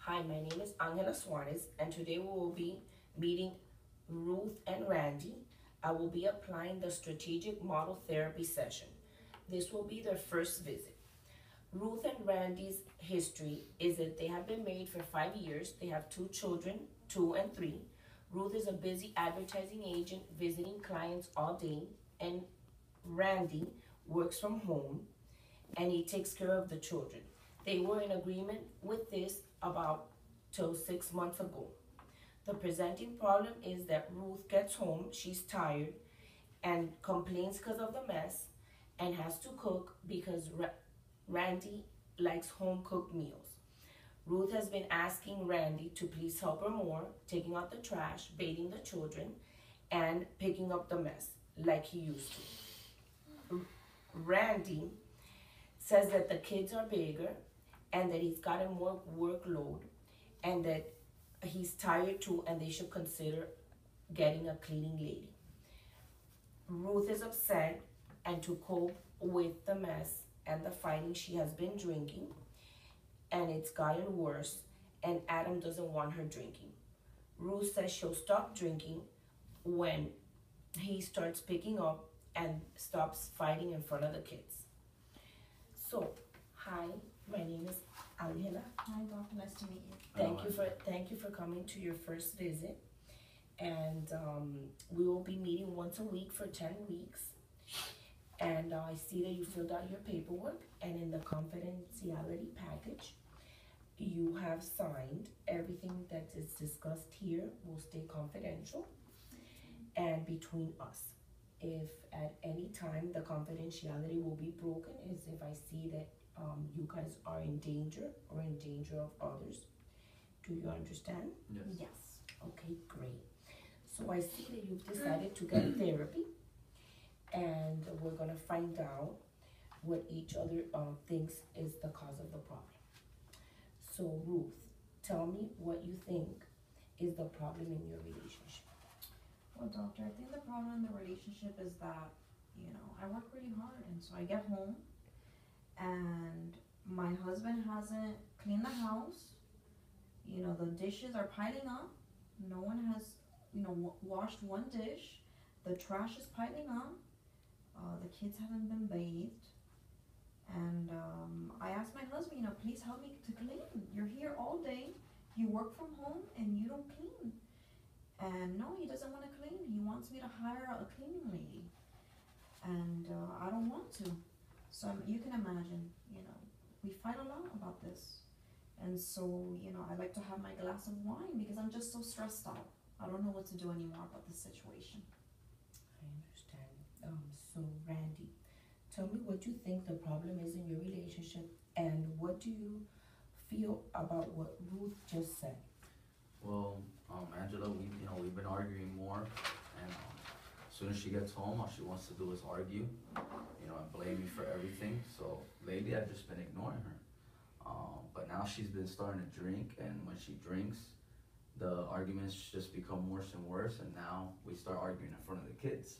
Hi, my name is Angela Suarez, and today we will be meeting Ruth and Randy. I will be applying the strategic model therapy session. This will be their first visit. Ruth and Randy's history is that they have been married for 5 years. They have two children, 2 and 3. Ruth is a busy advertising agent visiting clients all day, and Randy works from home and he takes care of the children. They were in agreement with this about till 6 months ago. The presenting problem is that Ruth gets home, she's tired, and complains because of the mess, and has to cook because Randy likes home cooked meals. Ruth has been asking Randy to please help her more, taking out the trash, bathing the children, and picking up the mess like he used to. Randy says that the kids are bigger and that he's gotten more workload and that he's tired too and they should consider getting a cleaning lady. Ruth is upset, and to cope with the mess and the fighting, she has been drinking, and it's gotten worse, and Adam doesn't want her drinking. Ruth says she'll stop drinking when he starts picking up and stops fighting in front of the kids. So, hi, my name is Angela. Hi, Doctor. Nice to meet you. Thank you for coming to your first visit, and we will be meeting once a week for 10 weeks. And I see that you filled out your paperwork, and in the confidentiality package, you have signed everything that is discussed here will stay confidential and between us. If at any time the confidentiality will be broken is if I see that you guys are in danger or in danger of others. Do you understand? Yes. Yes. Okay, great. So I see that you've decided to get therapy, and we're gonna find out what each other thinks is the cause of the problem. So Ruth, tell me what you think is the problem in your relationship. Well, Doctor, I think the problem in the relationship is that, I work really hard, and so I get home, and my husband hasn't cleaned the house. The dishes are piling up. No one has, washed one dish. The trash is piling up. The kids haven't been bathed. And I asked my husband, please help me to clean. You're here all day. You work from home and you don't clean. And no, he doesn't want to clean. He wants me to hire a cleaning lady. And I don't want to. So you can imagine, we fight a lot about this. And so, I like to have my glass of wine because I'm just so stressed out. I don't know what to do anymore about this situation. I understand. So Randy, tell me what you think the problem is in your relationship, and what do you feel about what Ruth just said? Well, Angela, we've been arguing more, and as soon as she gets home, all she wants to do is argue, and blame me for everything. So lately, I've just been ignoring her. But now she's been starting to drink, and when she drinks, the arguments just become worse and worse, and now we start arguing in front of the kids.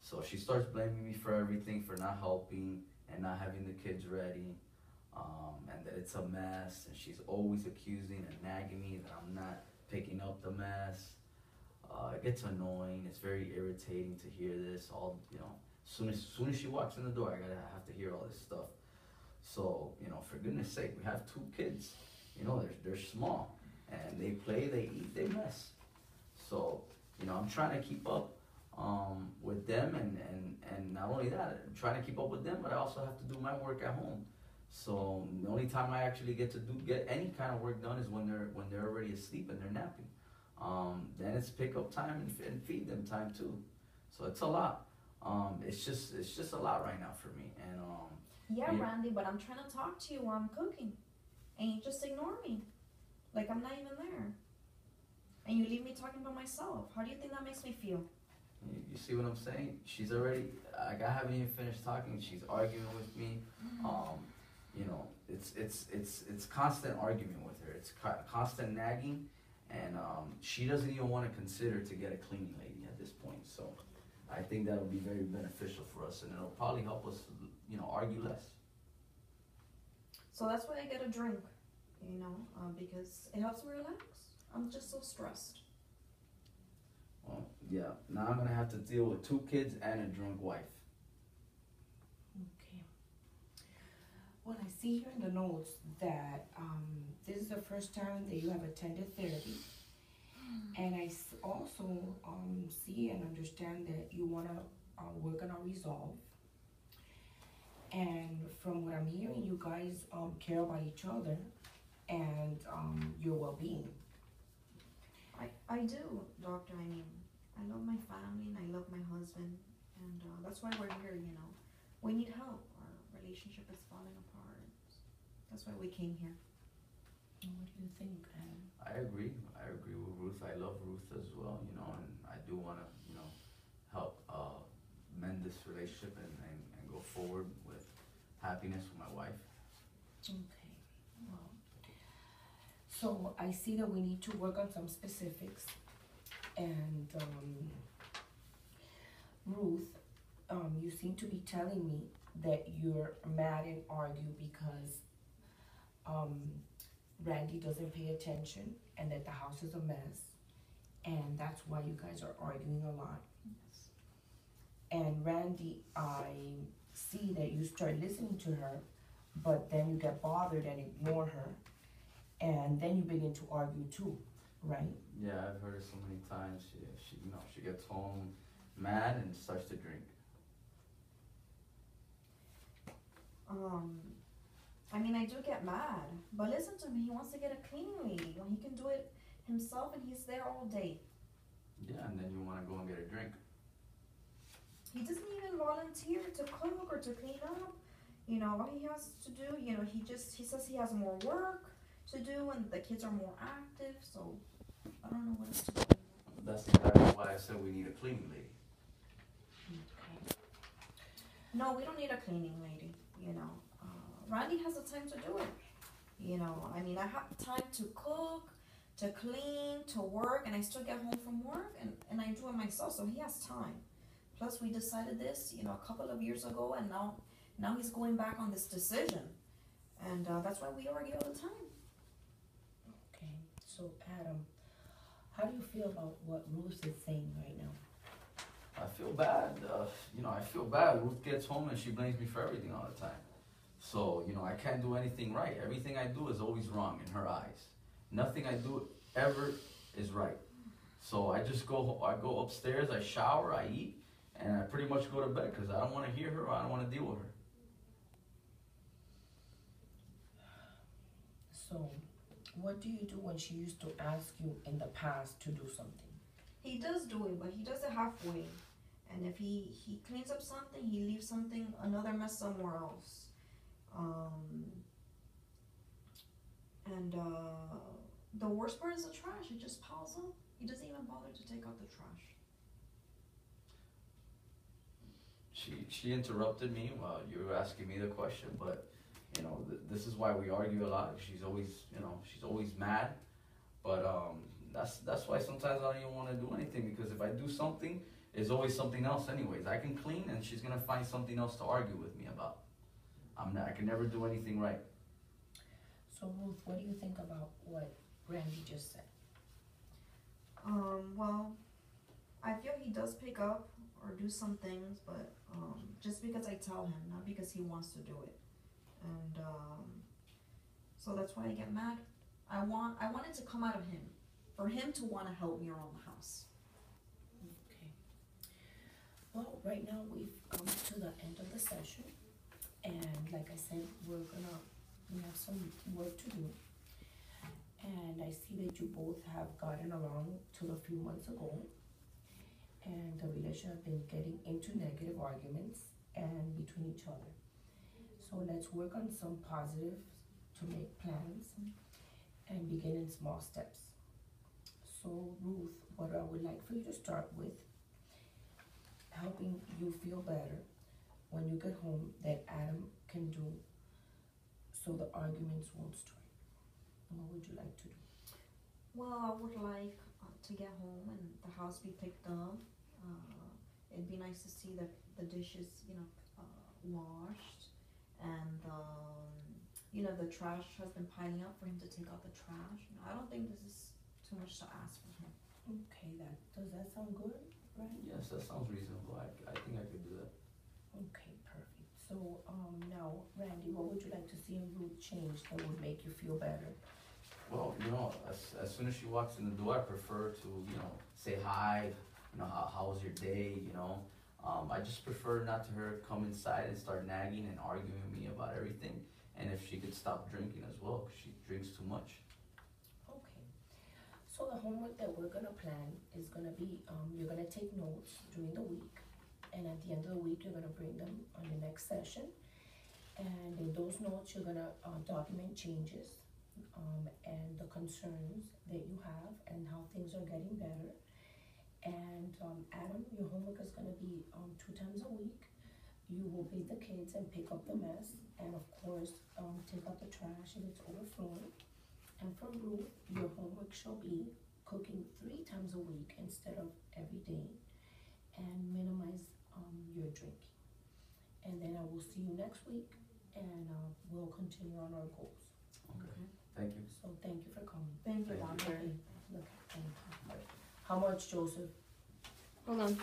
So she starts blaming me for everything, for not helping and not having the kids ready, and that it's a mess, and she's always accusing and nagging me that I'm not picking up the mess. It gets annoying. It's very irritating to hear this. Soon as she walks in the door, I have to hear all this stuff. So, for goodness sake, we have 2 kids. They're small, and they play, they eat, they mess. So, I'm trying to keep up with them, and not only that, I'm trying to keep up with them, but I also have to do my work at home. So the only time I actually get to get any kind of work done is when they're already asleep and they're napping. Then it's pick up time and feed them time too. So it's a lot. It's just a lot right now for me. And yeah, Randy, but I'm trying to talk to you while I'm cooking, and you just ignore me, like I'm not even there, and you leave me talking by myself. How do you think that makes me feel? You see what I'm saying? She's already, I haven't even finished talking. She's arguing with me. It's constant argument with her. It's constant nagging, and she doesn't even want to consider to get a cleaning lady at this point. So I think that'll be very beneficial for us, and it'll probably help us, argue less. So that's why I get a drink. because it helps me relax. I'm just so stressed. Well, yeah. Now I'm gonna have to deal with 2 kids and a drunk wife. Okay. Well, I see here in the notes that this is the first time that you have attended therapy. And I also see and understand that you want to work on a resolve. And from what I'm hearing, you guys care about each other and your well-being. I do, doctor. I mean, I love my family and I love my husband, and that's why we're here. We need help. Our relationship is falling apart. That's why we came here. What do you think, Adam? I agree. I agree with Ruth. I love Ruth as well, and I do want to, help mend this relationship and go forward with happiness with my wife. Okay. Well, so I see that we need to work on some specifics. And Ruth, you seem to be telling me that you're mad and argue because Randy doesn't pay attention and that the house is a mess. And that's why you guys are arguing a lot. Yes. And Randy, I see that you start listening to her, but then you get bothered and ignore her. And then you begin to argue too, right? Yeah, I've heard it so many times. She gets home mad and starts to drink. I mean, I do get mad, but listen to me. He wants to get a cleaning lady when he can do it himself, and he's there all day. Yeah, and then you want to go and get a drink. He doesn't even volunteer to cook or to clean up. All he has to do, he says he has more work to do and the kids are more active, so I don't know what else to do. That's exactly why I said we need a cleaning lady. Okay. No, we don't need a cleaning lady, Randy has the time to do it. I mean, I have time to cook, to clean, to work, and I still get home from work and I do it myself, so he has time. Plus, we decided this, a couple of years ago, and now he's going back on this decision. And that's why we argue all the time. Okay. So, Adam, how do you feel about what Ruth is saying right now? I feel bad. I feel bad. Ruth gets home and she blames me for everything all the time. So, I can't do anything right. Everything I do is always wrong in her eyes. Nothing I do ever is right. So I go upstairs, I shower, I eat, and I pretty much go to bed because I don't want to hear her or I don't want to deal with her. So, what do you do when she used to ask you in the past to do something? He does do it, but he does it halfway. And if he cleans up something, he leaves another mess somewhere else. The worst part is the trash. It just piles up. He doesn't even bother to take out the trash. She interrupted me while you were asking me the question, but this is why we argue a lot. She's always mad, but that's why sometimes I don't even want to do anything, because if I do something, it's always something else anyways. I can clean and she's gonna find something else to argue with me about. I can never do anything right. So Ruth, what do you think about what Randy just said? Well, I feel he does pick up or do some things, but just because I tell him, not because he wants to do it. And so that's why I get mad. I want it to come out of him, for him to want to help me around the house. Okay. Well, right now we've come to the end of the session, and like I said, we have some work to do. And I see that you both have gotten along till a few months ago, and the relationship have been getting into negative arguments and between each other. So let's work on some positives to make plans and begin in small steps. So Ruth, what I would like for you to start with, helping you feel better when you get home that Adam can do so the arguments won't start. What would you like to do? Well, I would like to get home and the house be picked up. It'd be nice to see the dishes, washed, and the trash has been piling up for him to take out the trash. I don't think this is too much to ask for him. Okay, does that sound good, right? Yes, that sounds reasonable. I think I could do that. Okay, perfect. So, now, Randy, what would you like to see in Ruth change that would make you feel better? Well, as soon as she walks in the door, I prefer to, say hi, how was your day, I just prefer not to her come inside and start nagging and arguing with me about everything. And if she could stop drinking as well, because she drinks too much. Okay. So the homework that we're gonna plan is gonna be, you're gonna take notes during the week. And at the end of the week, you're gonna bring them on your next session. And in those notes, you're gonna document changes, and the concerns that you have and how things are getting better. And Adam, your homework is gonna be 2 times a week. You will bathe the kids and pick up the mess, and of course, take out the trash if it's overflowing. And for Ruth, your homework shall be cooking 3 times a week instead of every day, and minimize your drinking. And then I will see you next week, and we'll continue on our goals. Okay. Thank you. So thank you for coming. Thank you, Thank you. doctor. Okay, thank you. How much, Joseph? Hold on.